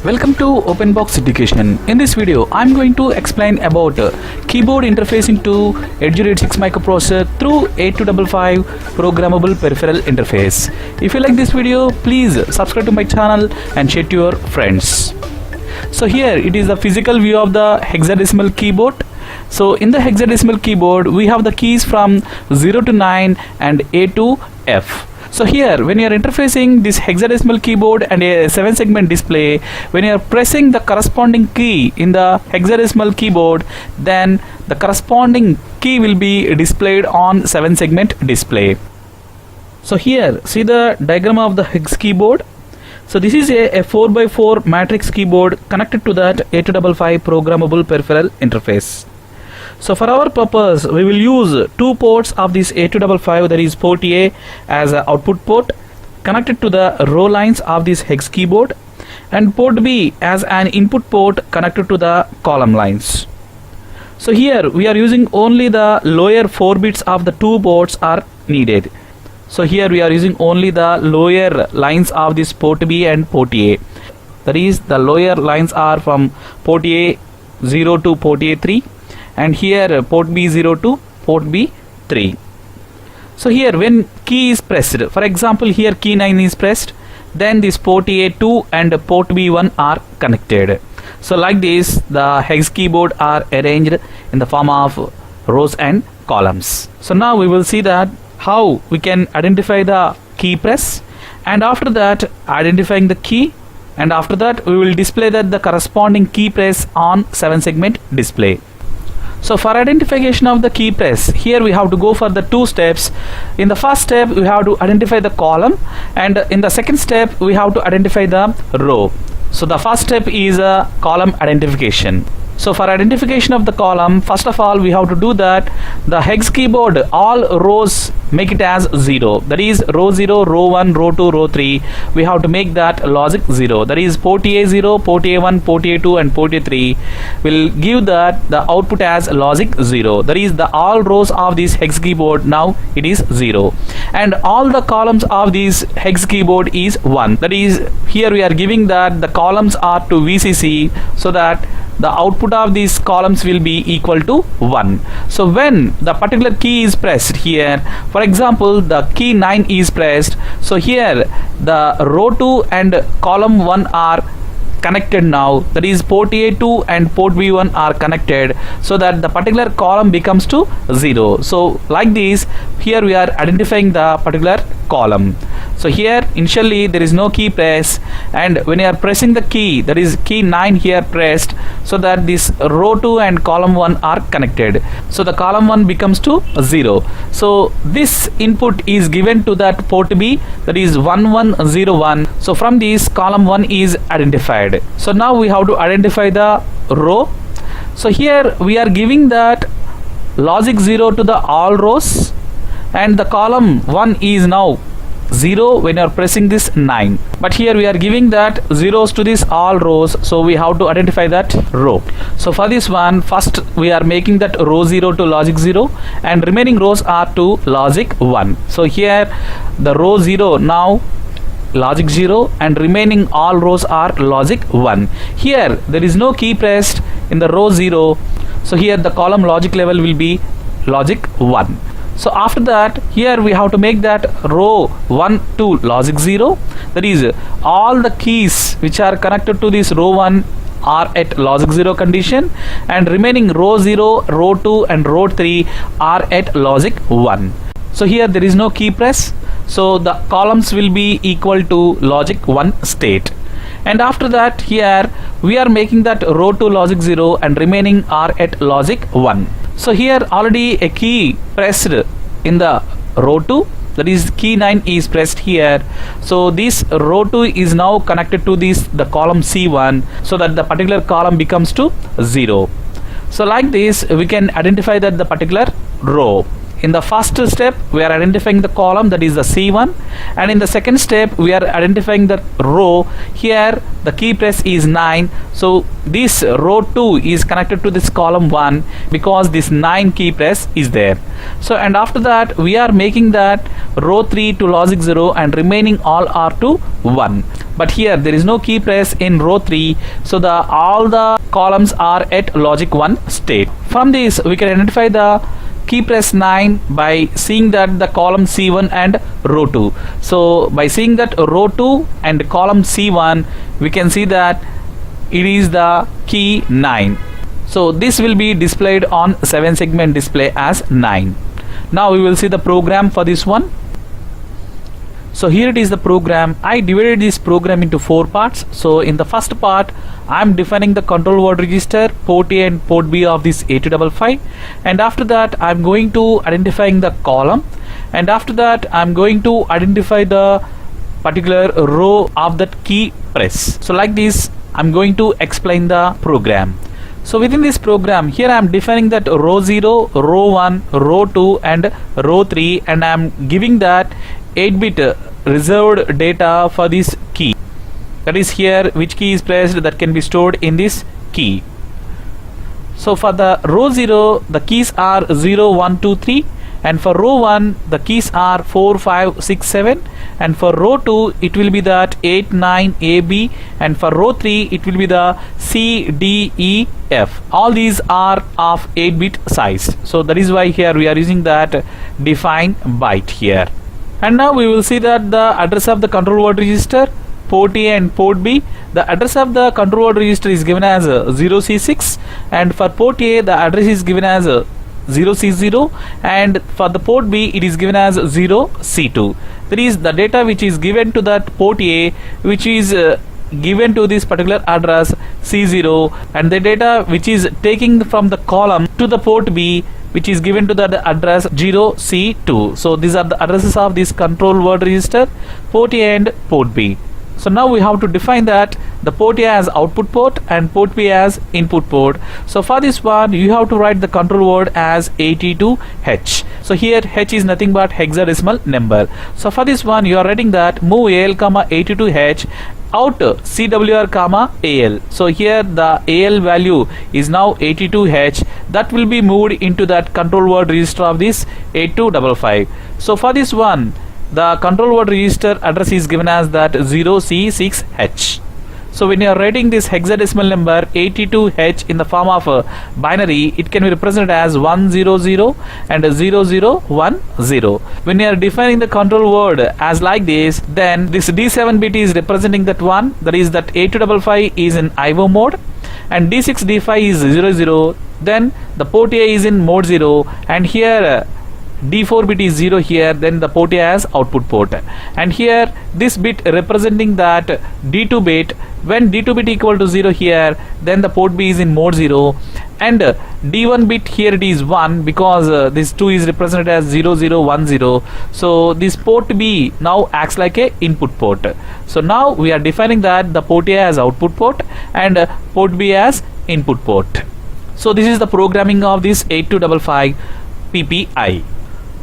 Welcome to OpenBox Education. In this video, I'm going to explain about keyboard interfacing to x86 microprocessor through 8255 programmable peripheral interface. If you like this video, please subscribe to my channel and share to your friends. So here it is the physical view of the hexadecimal keyboard. So in the hexadecimal keyboard, we have the keys from 0 to 9 and A to F. So here when you are interfacing this hexadecimal keyboard and a 7-segment display, when you are pressing the corresponding key in the hexadecimal keyboard, then the corresponding key will be displayed on 7-segment display. So here see the diagram of the hex keyboard. So this is a 4x4 matrix keyboard connected to that 8255 programmable peripheral interface. So for our purpose, we will use two ports of this 8255, that is port A as an output port connected to the row lines of this hex keyboard, and port B as an input port connected to the column lines. So here we are using only the lower 4 bits of the two ports are needed. So here we are using only the lower lines of this port B and port A. That is, the lower lines are from port A0 to port A3, and here port B0 to port B3. So here when key is pressed, for example here key 9 is pressed, then this port A2 and port B1 are connected. So like this the hex keyboard are arranged in the form of rows and columns. So now we will see that how we can identify the key press, and after that identifying the key, and after that we will display that the corresponding key press on 7-segment display. So for identification of the key press, here we have to go for the two steps. In the first step we have to identify the column, and in the second step we have to identify the row. So the first step is a column identification. So for identification of the column, first of all we have to do that the hex keyboard all rows make it as 0, that is row 0, row 1, row 2, row 3, we have to make that logic 0, that is port A0, port A1, port A2 and port A3 will give that the output as logic 0, that is the all rows of this hex keyboard now it is 0, and all the columns of this hex keyboard is 1, that is here we are giving that the columns are to VCC, so that the output of these columns will be equal to 1. So when the particular key is pressed here, for example the key 9 is pressed, so here the row 2 and column 1 are connected now, that is port A2 and port B1 are connected, so that the particular column becomes to 0. So like this here we are identifying the particular column. So here initially there is no key press, and when you are pressing the key, that is key 9 here pressed, so that this row 2 and column 1 are connected, so the column 1 becomes to 0. So this input is given to that port B, that is 1101. So from this column 1 is identified. So now we have to identify the row. So here we are giving that logic 0 to the all rows, and the column 1 is now 0 when you are pressing this 9, but here we are giving that zeros to this all rows, so we have to identify that row. So for this one, first we are making that row 0 to logic 0, and remaining rows are to logic 1. So here the row 0 now logic 0, and remaining all rows are logic 1. Here there is no key pressed in the row 0, so here the column logic level will be logic 1. So after that here we have to make that row 1 to logic 0, that is all the keys which are connected to this row 1 are at logic 0 condition, and remaining row 0, row 2 and row 3 are at logic 1. So here there is no key press, so the columns will be equal to logic 1 state. And after that here we are making that row 2 logic 0, and remaining are at logic 1. So here already a key pressed in the row 2, that is key 9 is pressed here, so this row 2 is now connected to the column C1, so that the particular column becomes to 0. So like this we can identify that the particular row. in the first step we are identifying the column, that is the C1, and in the second step we are identifying the row. Here the key press is 9, so this row 2 is connected to this column 1 because this 9 key press is there. So and after that we are making that row 3 to logic 0 and remaining all are to 1. But here there is no key press in row 3, so all the columns are at logic 1 state. From this we can identify the key press 9 by seeing that the column C1 and row 2. So by seeing that row 2 and column C1, we can see that it is the key 9. So this will be displayed on 7 segment display as 9. Now we will see the program for this one. So here it is the program. I divided this program into 4 parts. So in the first part I am defining the control word register, port A and port B of this 8255, and after that I am going to identifying the column, and after that I am going to identify the particular row of that key press. So like this I am going to explain the program. So within this program here I am defining that row 0, row 1, row 2 and row 3, and I am giving that 8-bit reserved data for this key. That is here which key is pressed, that can be stored in this key. So for the row 0 the keys are 0, 1, 2, 3, and for row 1 the keys are 4, 5, 6, 7, and for row 2 it will be that 8, 9, A, B, and for row 3 it will be the C, D, E, F. All these are of 8-bit size. So that is why here we are using that define byte here. And now we will see that the address of the control word register, port A and port B, the address of the control word register is given as 0C6, and for port A the address is given as 0C0, and for the port B it is given as 0C2. That is the data which is given to that port A, which is given to this particular address C0, and the data which is taking from the column to the port B, which is given to the address 0C2. So these are the addresses of this control word register, port A and port B. So now we have to define that the port A as output port and port B as input port. So for this one you have to write the control word as 82H. So here H is nothing but hexadecimal number. So for this one you are writing that move AL, 82H out CWR, AL. So here the AL value is now 82H, that will be moved into that control word register of this 8255. So for this one the control word register address is given as that 0C6H. So when you are writing this hexadecimal number 82H in the form of a binary, it can be represented as 100 and 0010. When you are defining the control word as like this, then this D7 bit is representing that one, that is that 8255 is in IO mode, and D6 D5 is 00, then the port A is in mode 0, and here D4 bit is 0 here, then the port A as output port, and here this bit representing that D2 bit. When D2 bit equal to 0 here, then the port B is in mode 0, and D1 bit here it is 1 because this 2 is represented as 0010. So this port B now acts like a input port. So now we are defining that the port A as output port and port B as input port. So this is the programming of this 8255 PPI.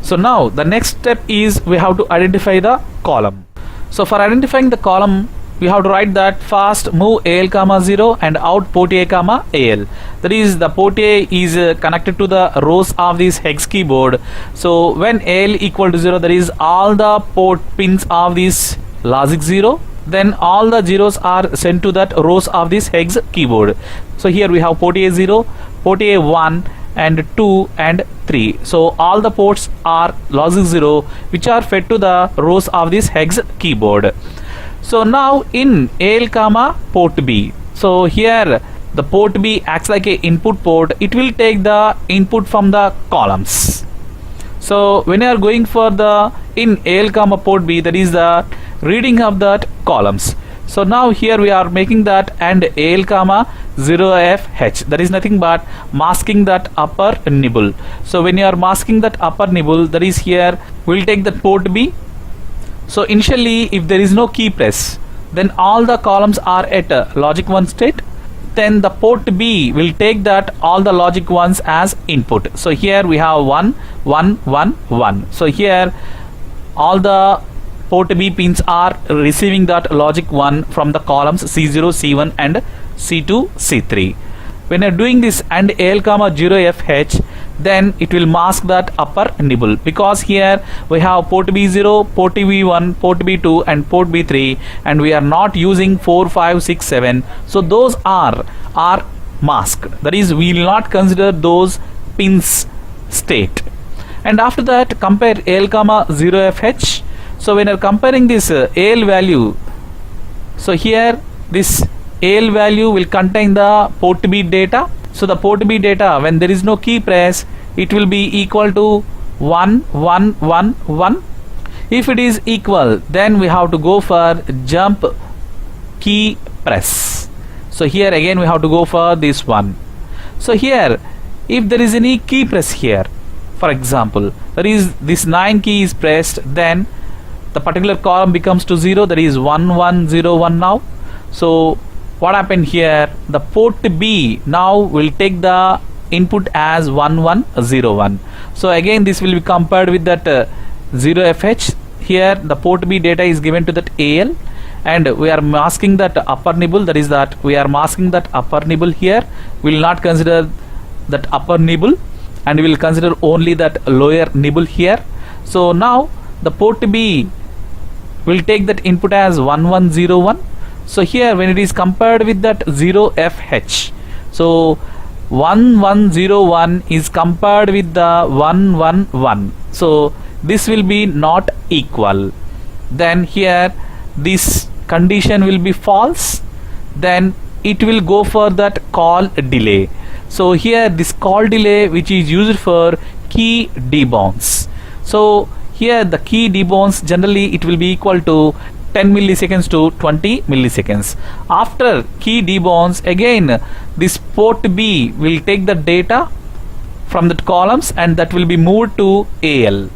So now the next step is we have to identify the column. So for identifying the column we have to write that first move AL, 0 and out port A, AL. That is the port A is connected to the rows of this hex keyboard. So when AL equal to 0, that is all the port pins of this logic 0, then all the zeros are sent to that rows of this hex keyboard. So here we have port A 0, port A 1 and 2 and 3. So all the ports are logic 0 which are fed to the rows of this hex keyboard. So now in AL, port B, so here the port B acts like a input port. It will take the input from the columns. So when you are going for the in AL, port B, that is the reading of that columns. So now here we are making that and AL, 0FH, that is nothing but masking that upper nibble. So when you are masking that upper nibble, that is here we will take that port B. So initially if there is no key press, then all the columns are at logic 1 state. then the port B will take that all the logic ones as input. So here we have 1 1 1 1. So here all the port B pins are receiving that logic 1 from the columns C0 C1 and C2 C3. When you're doing this AND AL comma 0FH, then it will mask that upper nibble, because here we have port B0, port B1, port B2 and port B3, and we are not using 4, 5, 6, 7. So those are masked. That is, we will not consider those pins state. And after that, compare AL comma 0FH. So when you're comparing this AL value, so here this AL value will contain the port B data. So the port B data, when there is no key press, it will be equal to 1 1 1 1. If it is equal, then we have to go for jump key press. So here again we have to go for this one. So here, if there is any key press here, for example, that is this 9 key is pressed, then the particular column becomes to 0, that is 1 1 0 1 now. So what happened here, the port B now will take the input as 1 1 0 1. So again this will be compared with that 0FH. Here the port B data is given to that AL, and we are masking that upper nibble, that is that we are masking that upper nibble here. We will not consider that upper nibble, and we will consider only that lower nibble here. So now the port B will take that input as 1 1 0 1. So here when it is compared with that 0FH, so 1 1 0 1 is compared with the 1 1 1. So this will be not equal. Then here this condition will be false. Then it will go for that call delay. So here this call delay, which is used for key debounce. So here the key debounce, generally it will be equal to 10 milliseconds to 20 milliseconds. After key debounce, again this port B will take the data from that columns, and that will be moved to AL.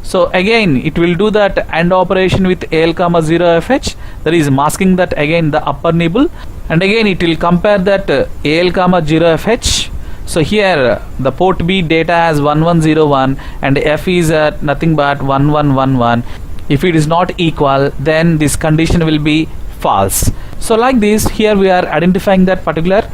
So again it will do that AND operation with AL comma 0FH, that is masking that again the upper nibble, and again it will compare that AL comma 0FH. So here the port B data as 1101 and F is nothing but 1111. If it is not equal, then this condition will be false. So like this, here we are identifying that particular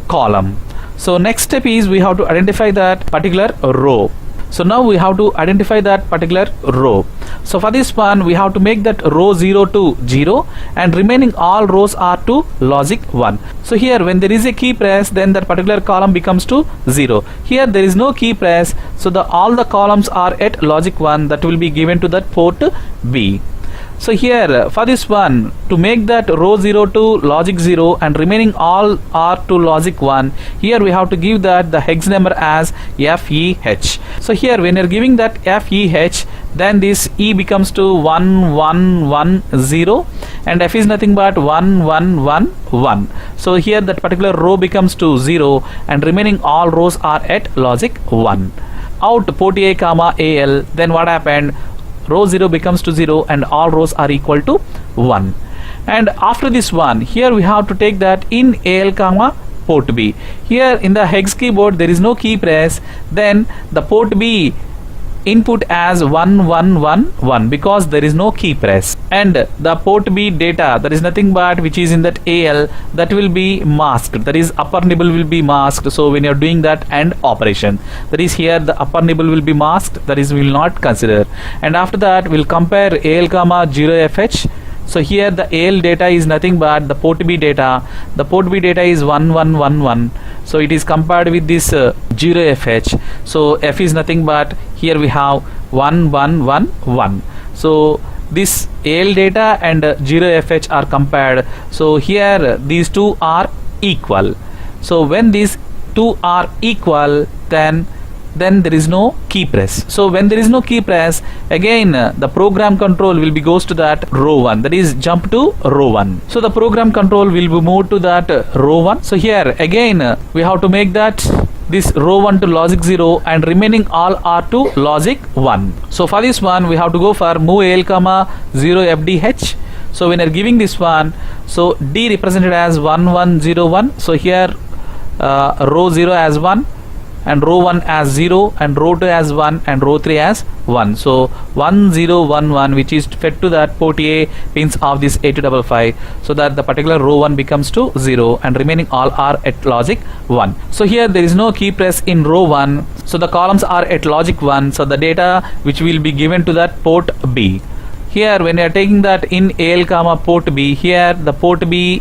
column. So next step is we have to identify that particular row. So now we have to identify that particular row. So for this one, we have to make that row 0 to 0, and remaining all rows are to logic 1. So here when there is a key press, then that particular column becomes to 0. Here there is no key press, so all the columns are at logic 1, that will be given to that port B. So here for this one, to make that row 0 to logic 0 and remaining all are to logic 1, here we have to give that the hex number as FEH. So here when you're giving that FEH, then this E becomes to 1110, and F is nothing but 1111. So here that particular row becomes to 0, and remaining all rows are at logic 1. Out port A comma AL, then what happened? Row 0 becomes to 0 and all rows are equal to 1. And after this one, here we have to take that in AL comma port B. Here in the hex keyboard there is no key press, then the port B input as 1111 because there is no key press, and the port B data, that is nothing but which is in that AL, that will be masked, that is upper nibble will be masked. So when you are doing that AND operation, that is here the upper nibble will be masked, that is we will not consider. And after that we'll compare AL comma 0FH. So here the AL data is nothing but the port B data. The port B data is 1111. So it is compared with this 0FH. So F is nothing but here we have 1111. So this AL data and 0FH are compared. So here these two are equal. So when these two are equal, then there is no key press. So when there is no key press, again the program control will be goes to that row 1, that is jump to row 1. So the program control will be moved to that row 1. So here again we have to make that this row 1 to logic 0 and remaining all are to logic 1. So for this one we have to go for move AL comma 0 FDH. So when you're giving this one, so D represented as 1 1 0 1. So here row 0 as 1 and row 1 as 0 and row 2 as 1 and row 3 as 1. So 1 0 1 1, which is fed to that port A pins of this 8255, so that the particular row 1 becomes to 0 and remaining all are at logic 1. So here there is no key press in row 1, so the columns are at logic 1, so the data which will be given to that port B. Here when you are taking that in AL comma port B, here the port B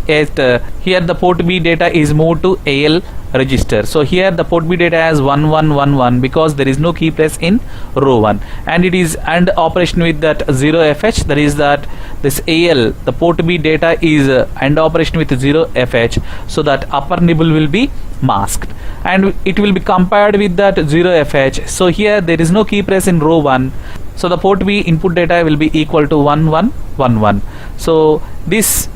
data is moved to AL register. So here the port B data has 1111 because there is no key press in row 1, and it is AND operation with that 0FH, that is that this AL, the port B data is AND operation with 0FH, so that upper nibble will be masked and it will be compared with that 0FH. So here there is no key press in row 1, so the port B input data will be equal to 1111. So this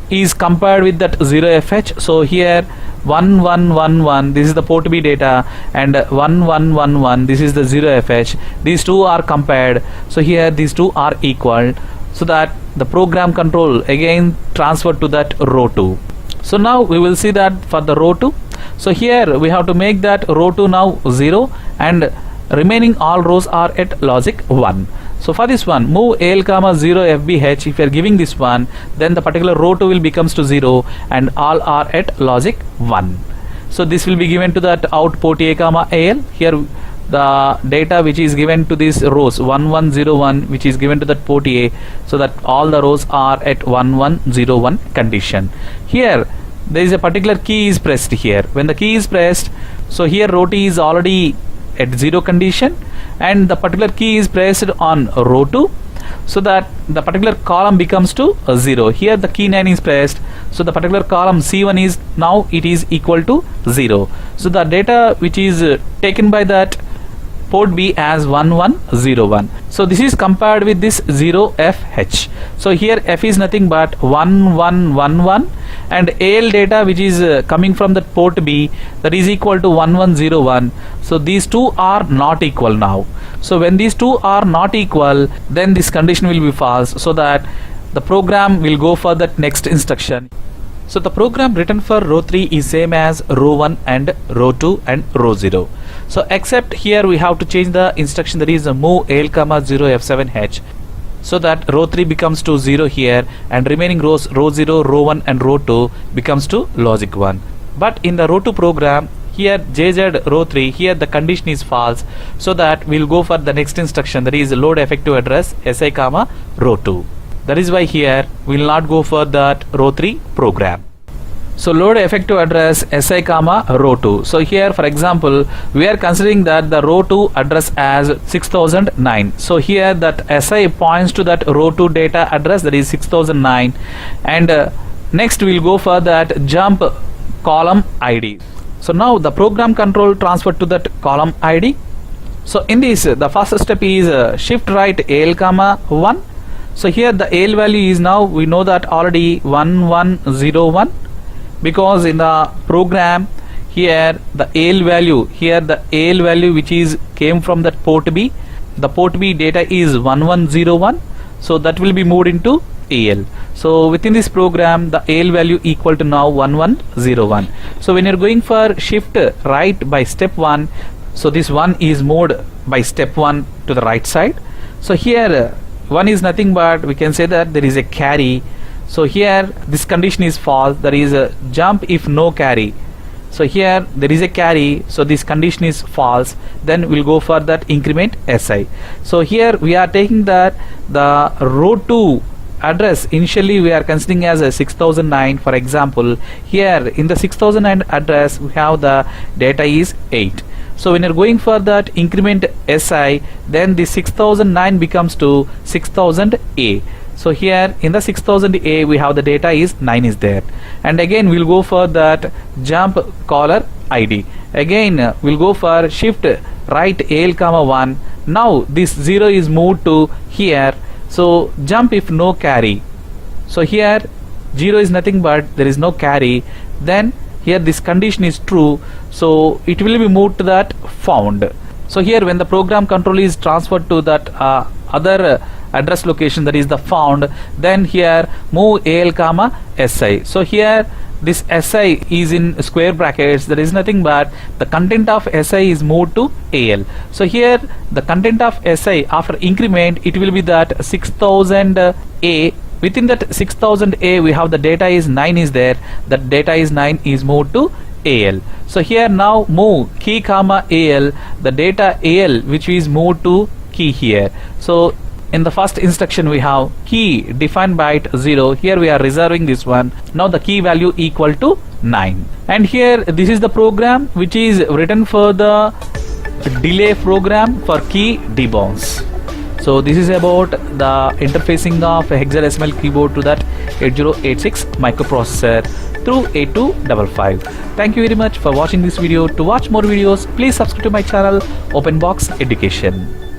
is compared with that 0FH. So here 1111, this is the port B data, and 1111, this is the 0FH. These two are compared, so here these two are equal, so that the program control again transferred to that row 2. So now we will see that for the row 2. So here we have to make that row 2 now 0 and remaining all rows are at logic 1. So for this one, move AL comma 0 FBH. If you are giving this one, then the particular row 2 will becomes to 0 and all are at logic 1. So this will be given to that output A comma AL. Here the data which is given to these rows 1101, which is given to that port A, so that all the rows are at 1101 condition. Here there is a particular key is pressed here. When the key is pressed, so here row T is already at 0 condition and the particular key is pressed on row 2, so that the particular column becomes to 0. Here the key 9 is pressed, so the particular column C1 is now it is equal to 0. So the data which is taken by that port B as 1101. So this is compared with this 0FH. So here F is nothing but 1111 and AL data which is coming from the port B, that is equal to 1101. So these two are not equal now. So when these two are not equal, then this condition will be false, so that the program will go for that next instruction. So the program written for row 3 is same as row 1 and row 2 and row 0. So except here we have to change the instruction, that is move AL comma 0 F7H, so that row 3 becomes to 0 here and remaining rows row 0, row 1 and row 2 becomes to logic 1. But in the row 2 program, here JZ row 3, here the condition is false, so that we'll go for the next instruction, that is load effective address SI comma row 2. That is why here we will not go for that row 3 program. So load effective address SI comma row 2. So here for example we are considering that the row 2 address as 6009. So here that SI points to that row 2 data address, that is 6009, and next we will go for that jump column ID. So now the program control transferred to that column ID. So in this the first step is shift right AL comma 1. So here the AL value is now we know that already 1101, because in the program here the AL value which is came from that port B, the port B data is 1101, so that will be moved into AL. So within this program the AL value equal to now 1101. So when you're going for shift right by step 1, so this 1 is moved by step 1 to the right side. So here 1 is nothing but we can say that there is a carry. So here this condition is false, there is a jump if no carry. So here there is a carry, so this condition is false, then we'll go for that increment SI. So here we are taking that the row 2 address initially we are considering as a 6009. For example here in the 6009 address we have the data is 8. So when you're going for that increment SI, then the 6009 becomes to 6000A. So here in the 6000A we have the data is 9 is there, and again we'll go for that jump caller ID. Again we'll go for shift right AL comma 1. Now this 0 is moved to here, so jump if no carry. So here 0 is nothing but there is no carry, then here this condition is true, so it will be moved to that found. So here when the program control is transferred to that other address location, that is the found, then here move AL comma SI. So here this SI is in square brackets, there is nothing but the content of SI is moved to AL. So here the content of SI after increment, it will be that 6000 A. Within that 6000 A we have the data is 9 is there, that data is 9 is moved to AL. So here now move key comma AL, the data AL which is moved to key here. So in the first instruction we have key define byte 0, here we are reserving this one. Now the key value equal to 9, and here this is the program which is written for the delay program for key debounce. So this is about the interfacing of hexadecimal keyboard to that 8086 microprocessor through 8255. Thank you very much for watching this video. To watch more videos, please subscribe to my channel OpenBox Education.